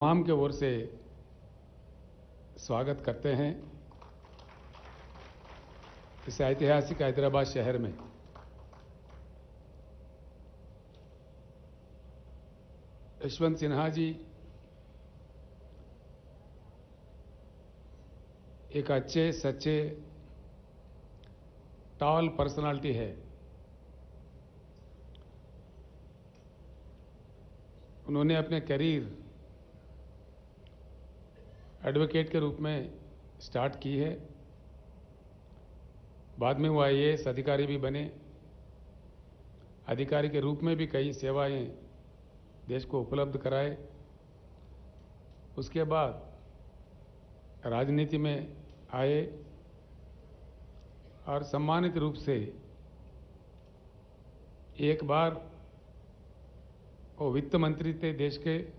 तमाम के ओर से स्वागत करते हैं इस ऐतिहासिक हैदराबाद शहर में। यशवंत सिन्हा जी एक अच्छे सच्चे टॉल पर्सनालिटी है। उन्होंने अपने करियर एडवोकेट के रूप में स्टार्ट की है। बाद में वो आईएएस अधिकारी भी बने। अधिकारी के रूप में भी कई सेवाएं देश को उपलब्ध कराए। उसके बाद राजनीति में आए और सम्मानित रूप से एक बार वो वित्त मंत्री थे देश के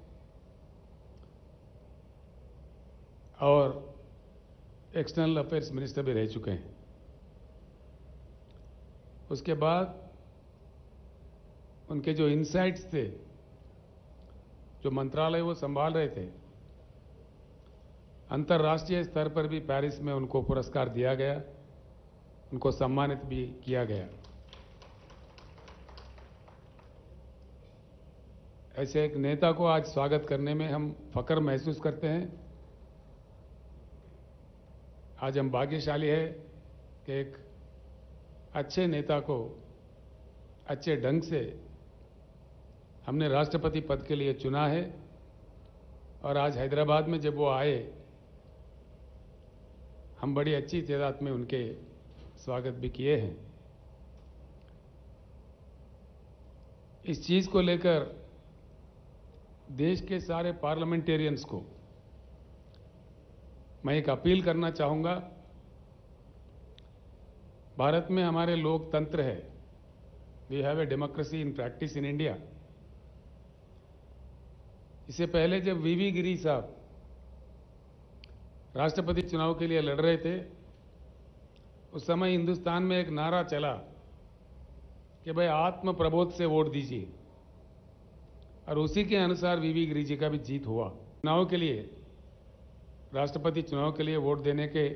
और एक्सटर्नल अफेयर्स मिनिस्टर भी रह चुके हैं। उसके बाद उनके जो इनसाइट्स थे, जो मंत्रालय वो संभाल रहे थे, अंतर्राष्ट्रीय स्तर पर भी पेरिस में उनको पुरस्कार दिया गया, उनको सम्मानित भी किया गया। ऐसे एक नेता को आज स्वागत करने में हम फख्र महसूस करते हैं। आज हम भाग्यशाली है कि एक अच्छे नेता को अच्छे ढंग से हमने राष्ट्रपति पद के लिए चुना है। और आज हैदराबाद में जब वो आए, हम बड़ी अच्छी तादाद में उनके स्वागत भी किए हैं। इस चीज को लेकर देश के सारे पार्लियामेंटेरियंस को मैं एक अपील करना चाहूंगा। भारत में हमारे लोकतंत्र है, we have a democracy in practice in India. इससे पहले जब वीवी गिरी साहब राष्ट्रपति चुनाव के लिए लड़ रहे थे, उस समय हिंदुस्तान में एक नारा चला कि भाई आत्म प्रबोध से वोट दीजिए, और उसी के अनुसार वीवी गिरी जी का भी जीत हुआ। चुनाव के लिए, राष्ट्रपति चुनाव के लिए वोट देने के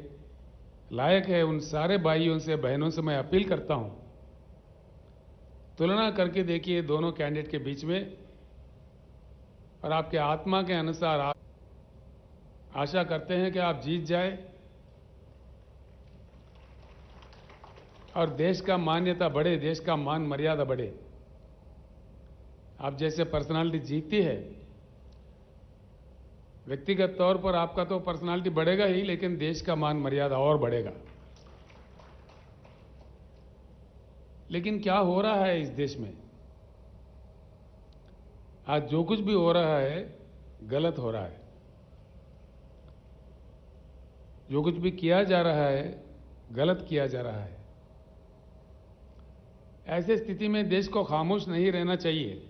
लायक है उन सारे भाइयों से बहनों से मैं अपील करता हूं, तुलना करके देखिए दोनों कैंडिडेट के बीच में, और आपके आत्मा के अनुसार आप आशा करते हैं कि आप जीत जाए और देश का मान्यता बढ़े, देश का मान मर्यादा बढ़े। आप जैसे पर्सनालिटी जीतती है, व्यक्तिगत तौर पर आपका तो पर्सनालिटी बढ़ेगा ही, लेकिन देश का मान मर्यादा और बढ़ेगा। लेकिन क्या हो रहा है इस देश में? आज जो कुछ भी हो रहा है गलत हो रहा है। जो कुछ भी किया जा रहा है गलत किया जा रहा है। ऐसे स्थिति में देश को खामोश नहीं रहना चाहिए,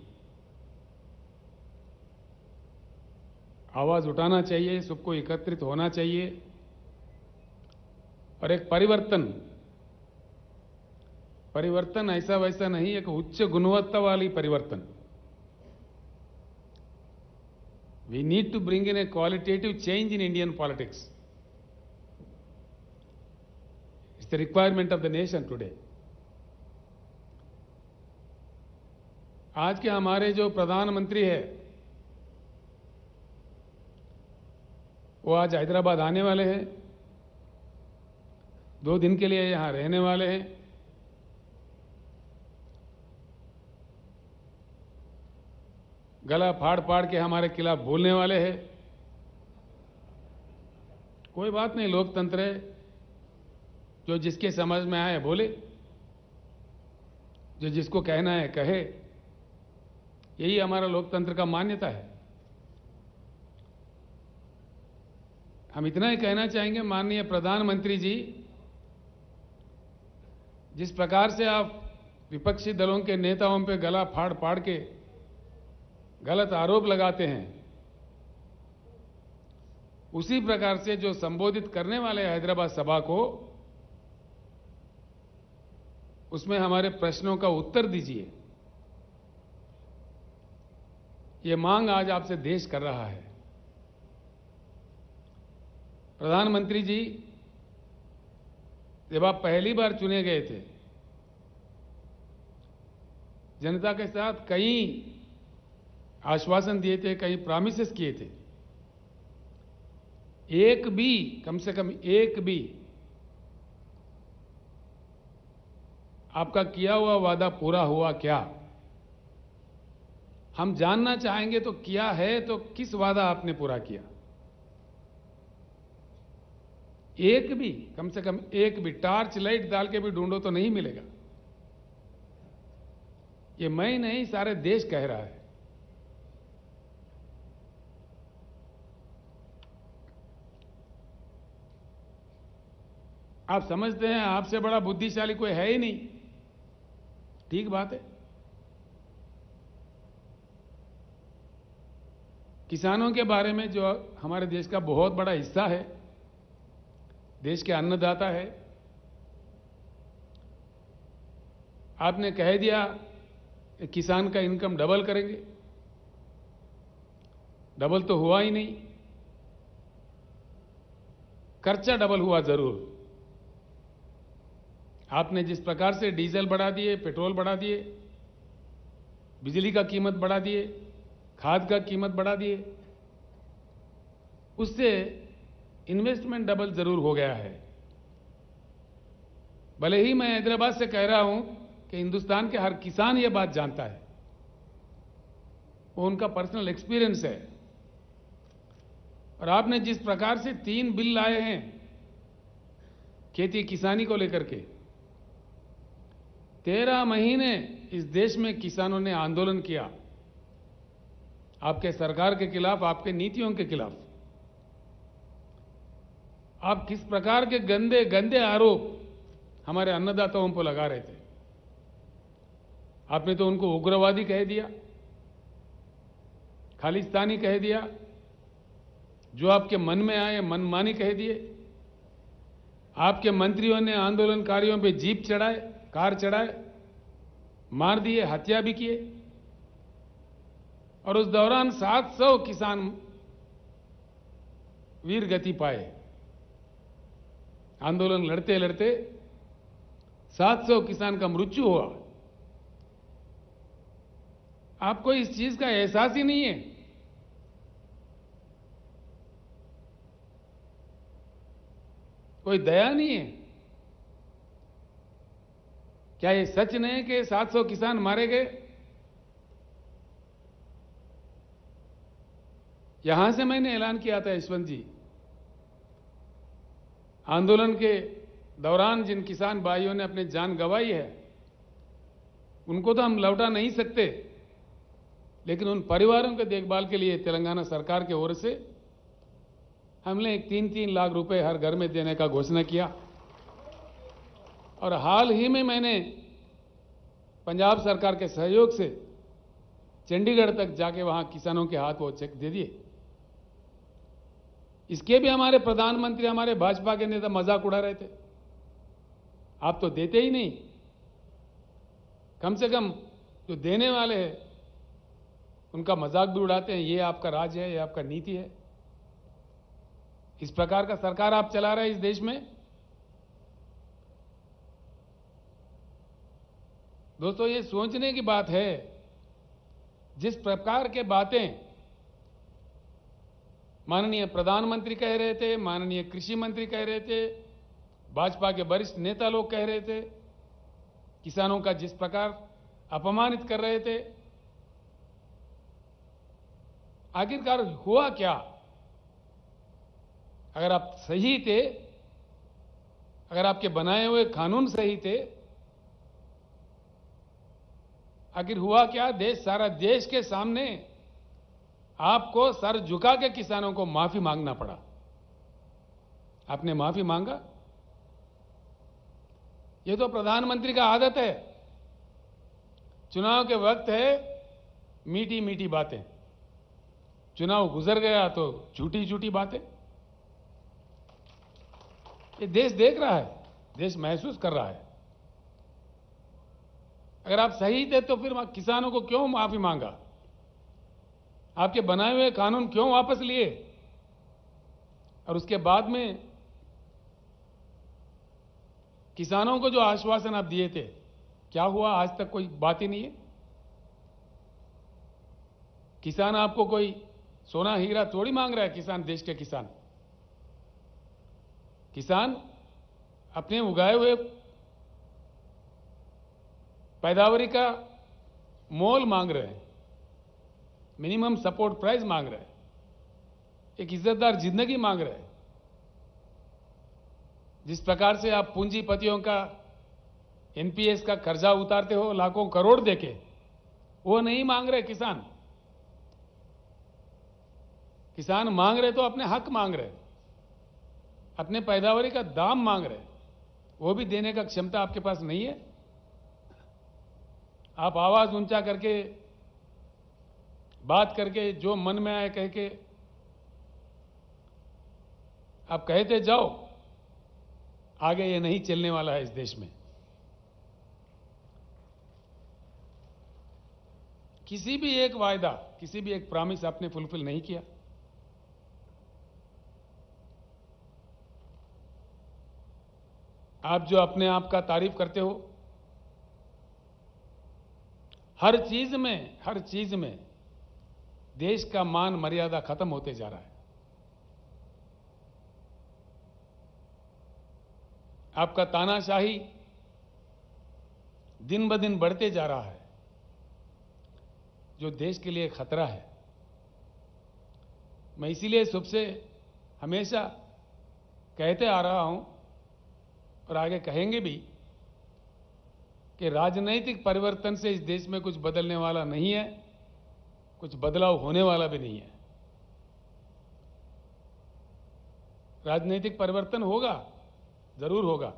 आवाज उठाना चाहिए, सबको एकत्रित होना चाहिए और एक परिवर्तन ऐसा वैसा नहीं, एक उच्च गुणवत्ता वाली परिवर्तन। We need to bring in a qualitative change in Indian politics. It's the requirement of the nation today. आज के हमारे जो प्रधानमंत्री है वो आज हैदराबाद आने वाले हैं, 2 दिन के लिए यहां रहने वाले हैं। गला फाड़ फाड़ के हमारे खिलाफ बोलने वाले हैं। कोई बात नहीं, लोकतंत्र है, जो जिसके समझ में आए बोले, जो जिसको कहना है कहे। यही हमारा लोकतंत्र का मान्यता है। हम इतना ही कहना चाहेंगे, माननीय प्रधानमंत्री जी, जिस प्रकार से आप विपक्षी दलों के नेताओं पे गला फाड़ फाड़ के गलत आरोप लगाते हैं, उसी प्रकार से जो संबोधित करने वाले हैदराबाद सभा को, उसमें हमारे प्रश्नों का उत्तर दीजिए। ये मांग आज आपसे देश कर रहा है। प्रधानमंत्री जी, जब आप पहली बार चुने गए थे, जनता के साथ कई आश्वासन दिए थे, कई प्रॉमिसेस किए थे। एक भी, कम से कम एक भी आपका किया हुआ वादा पूरा हुआ क्या? हम जानना चाहेंगे तो किया है तो किस वादा आपने पूरा किया? एक भी, कम से कम एक भी टार्च लाइट डाल के भी ढूंढो तो नहीं मिलेगा। ये मैं नहीं, सारे देश कह रहा है। आप समझते हैं आपसे बड़ा बुद्धिशाली कोई है ही नहीं। ठीक बात है। किसानों के बारे में, जो हमारे देश का बहुत बड़ा हिस्सा है, देश के अन्नदाता है, आपने कह दिया कि किसान का इनकम डबल करेंगे। डबल तो हुआ ही नहीं, खर्चा डबल हुआ जरूर। आपने जिस प्रकार से डीजल बढ़ा दिए, पेट्रोल बढ़ा दिए, बिजली का कीमत बढ़ा दिए, खाद का कीमत बढ़ा दिए, उससे इन्वेस्टमेंट डबल जरूर हो गया है। भले ही मैं हैदराबाद से कह रहा हूं कि हिंदुस्तान के हर किसान ये बात जानता है, वो उनका पर्सनल एक्सपीरियंस है। और आपने जिस प्रकार से 3 बिल लाए हैं खेती किसानी को लेकर के, 13 महीने इस देश में किसानों ने आंदोलन किया आपके सरकार के खिलाफ, आपके नीतियों के खिलाफ। आप किस प्रकार के गंदे गंदे आरोप हमारे अन्नदाताओं पर लगा रहे थे। आपने तो उनको उग्रवादी कह दिया, खालिस्तानी कह दिया, जो आपके मन में आए मनमानी कह दिए। आपके मंत्रियों ने आंदोलनकारियों पे जीप चढ़ाए, कार चढ़ाए, मार दिए, हत्या भी किए। और उस दौरान 700 किसान वीर गति पाए। आंदोलन लड़ते लड़ते 700 किसान का मृत्यु हुआ। आपको इस चीज का एहसास ही नहीं है। कोई दया नहीं है। क्या ये सच नहीं कि 700 किसान मारे गए? यहां से मैंने ऐलान किया था, यशवंत जी, आंदोलन के दौरान जिन किसान भाइयों ने अपनी जान गंवाई है, उनको तो हम लौटा नहीं सकते, लेकिन उन परिवारों के देखभाल के लिए तेलंगाना सरकार की ओर से हमने 3-3 लाख रुपए हर घर में देने का घोषणा किया। और हाल ही में मैंने पंजाब सरकार के सहयोग से चंडीगढ़ तक जाके वहां किसानों के हाथ वो चेक दे दिए। इसके भी हमारे प्रधानमंत्री, हमारे भाजपा के नेता मजाक उड़ा रहे थे। आप तो देते ही नहीं, कम से कम जो देने वाले हैं उनका मजाक भी उड़ाते हैं। ये आपका राज है, ये आपका नीति है। इस प्रकार का सरकार आप चला रहे हैं इस देश में। दोस्तों, ये सोचने की बात है, जिस प्रकार के बातें माननीय प्रधानमंत्री कह रहे थे, माननीय कृषि मंत्री कह रहे थे, भाजपा के वरिष्ठ नेता लोग कह रहे थे, किसानों का जिस प्रकार अपमानित कर रहे थे, आखिरकार हुआ क्या? अगर आप सही थे, अगर आपके बनाए हुए कानून सही थे, आखिर हुआ क्या? सारा देश के सामने आपको सर झुका के किसानों को माफी मांगना पड़ा। आपने माफी मांगा? ये तो प्रधानमंत्री का आदत है। चुनाव के वक्त है मीठी मीठी बातें, चुनाव गुजर गया तो झूठी झूठी बातें। ये देश देख रहा है, देश महसूस कर रहा है। अगर आप सही थे तो फिर किसानों को क्यों माफी मांगा? आपके बनाए हुए कानून क्यों वापस लिए? और उसके बाद में किसानों को जो आश्वासन आप दिए थे, क्या हुआ? आज तक कोई बात ही नहीं है। किसान आपको कोई सोना हीरा थोड़ी मांग रहा है। किसान, देश के किसान, किसान अपने उगाए हुए पैदावारी का मोल मांग रहे हैं, मिनिमम सपोर्ट प्राइस मांग रहे हैं, एक इज्जतदार जिंदगी मांग रहे हैं। जिस प्रकार से आप पूंजीपतियों का एनपीएस का कर्जा उतारते हो लाखों करोड़ देके, वो नहीं मांग रहे किसान। किसान मांग रहे तो अपने हक मांग रहे, अपने पैदावारी का दाम मांग रहे, वो भी देने का क्षमता आपके पास नहीं है। आप आवाज ऊंचा करके, बात करके, जो मन में आए कह के आप कहते जाओ, आगे ये नहीं चलने वाला है इस देश में। किसी भी एक वायदा, किसी भी एक प्रॉमिस आपने फुलफिल नहीं किया। आप जो अपने आप का तारीफ करते हो, हर चीज में देश का मान मर्यादा खत्म होते जा रहा है। आपका तानाशाही दिन ब दिन बढ़ते जा रहा है, जो देश के लिए खतरा है। मैं इसीलिए सबसे हमेशा कहते आ रहा हूं और आगे कहेंगे भी कि राजनीतिक परिवर्तन से इस देश में कुछ बदलने वाला नहीं है, कुछ बदलाव होने वाला भी नहीं है। राजनीतिक परिवर्तन होगा, जरूर होगा,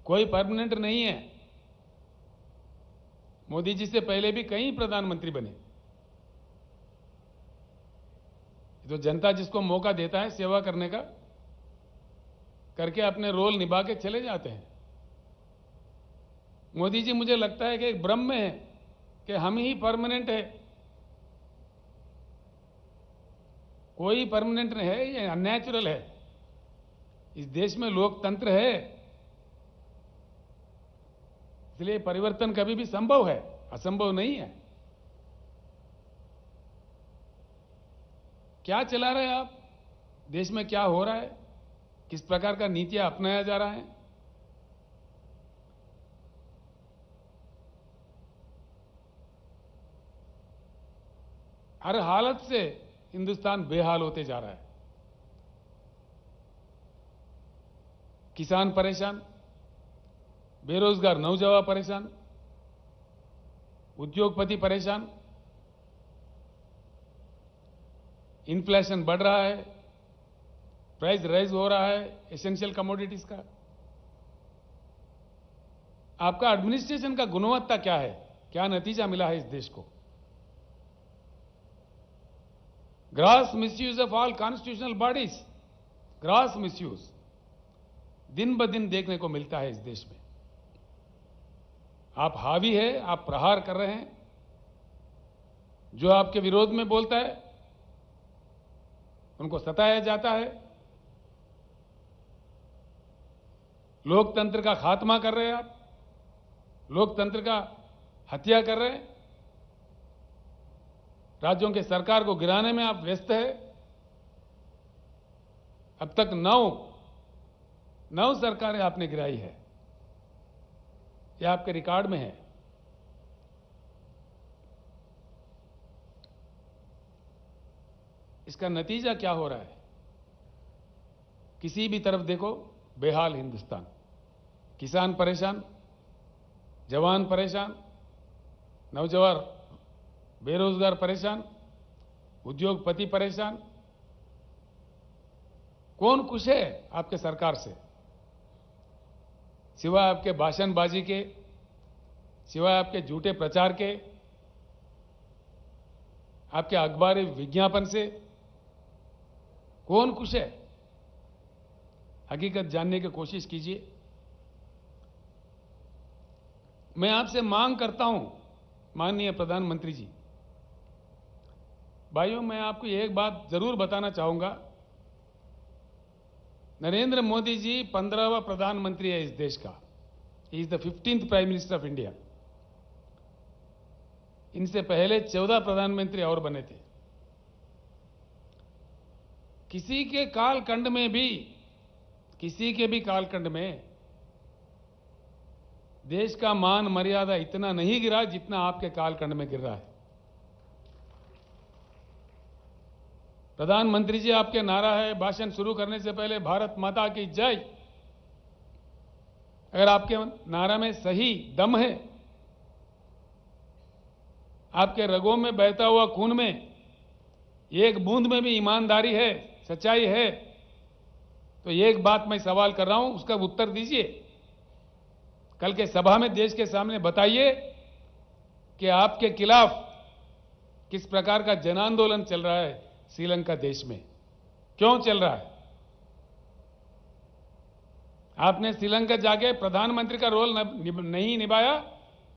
कोई परमानेंट नहीं है। मोदी जी से पहले भी कई प्रधानमंत्री बने। तो जनता जिसको मौका देता है सेवा करने का, करके अपने रोल निभा के चले जाते हैं। मोदी जी, मुझे लगता है कि एक भ्रम में है कि हम ही परमानेंट है। कोई परमानेंट नहीं है, ये अननेचुरल है। इस देश में लोकतंत्र है, इसलिए परिवर्तन कभी भी संभव है, असंभव नहीं है। क्या चला रहे हैं आप? देश में क्या हो रहा है? किस प्रकार का नीतियां अपनाया जा रहा है? हर हालत से हिंदुस्तान बेहाल होते जा रहा है। किसान परेशान, बेरोजगार नौजवान परेशान, उद्योगपति परेशान, इन्फ्लेशन बढ़ रहा है, प्राइस राइज हो रहा है एसेंशियल कमोडिटीज का। आपका एडमिनिस्ट्रेशन का गुणवत्ता क्या है? क्या नतीजा मिला है इस देश को? Gross misuse of all constitutional bodies, gross misuse दिन ब दिन देखने को मिलता है इस देश में। आप हावी है, आप प्रहार कर रहे हैं। जो आपके विरोध में बोलता है उनको सताया जाता है। लोकतंत्र का खात्मा कर रहे हैं आप, लोकतंत्र का हत्या कर रहे हैं। राज्यों के सरकार को गिराने में आप व्यस्त है। अब तक नौ सरकारें आपने गिराई है, यह आपके रिकॉर्ड में है। इसका नतीजा क्या हो रहा है? किसी भी तरफ देखो बेहाल हिंदुस्तान। किसान परेशान, जवान परेशान, नौजवान बेरोजगार परेशान, उद्योगपति परेशान। कौन खुश है आपके सरकार से? सिवाय आपके भाषणबाजी के, सिवाय आपके झूठे प्रचार के, आपके अखबारी विज्ञापन से कौन खुश है? हकीकत जानने की कोशिश कीजिए। मैं आपसे मांग करता हूं, माननीय प्रधानमंत्री जी, भाइयों, मैं आपको एक बात जरूर बताना चाहूंगा नरेंद्र मोदी जी 15वां प्रधानमंत्री है इस देश का। He is the 15th prime minister of India. इनसे पहले 14 प्रधानमंत्री और बने थे। किसी के कालखंड में भी, किसी के भी कालखंड में देश का मान मर्यादा इतना नहीं गिरा जितना आपके कालखंड में गिर रहा है। प्रधानमंत्री जी, आपके नारा है भाषण शुरू करने से पहले भारत माता की जय। अगर आपके नारा में सही दम है, आपके रगों में बहता हुआ खून में एक बूंद में भी ईमानदारी है, सच्चाई है, तो एक बात मैं सवाल कर रहा हूं, उसका उत्तर दीजिए। कल के सभा में देश के सामने बताइए कि आपके खिलाफ किस प्रकार का जन आंदोलन चल रहा है श्रीलंका देश में, क्यों चल रहा है। आपने श्रीलंका जाके प्रधानमंत्री का रोल नहीं निभाया,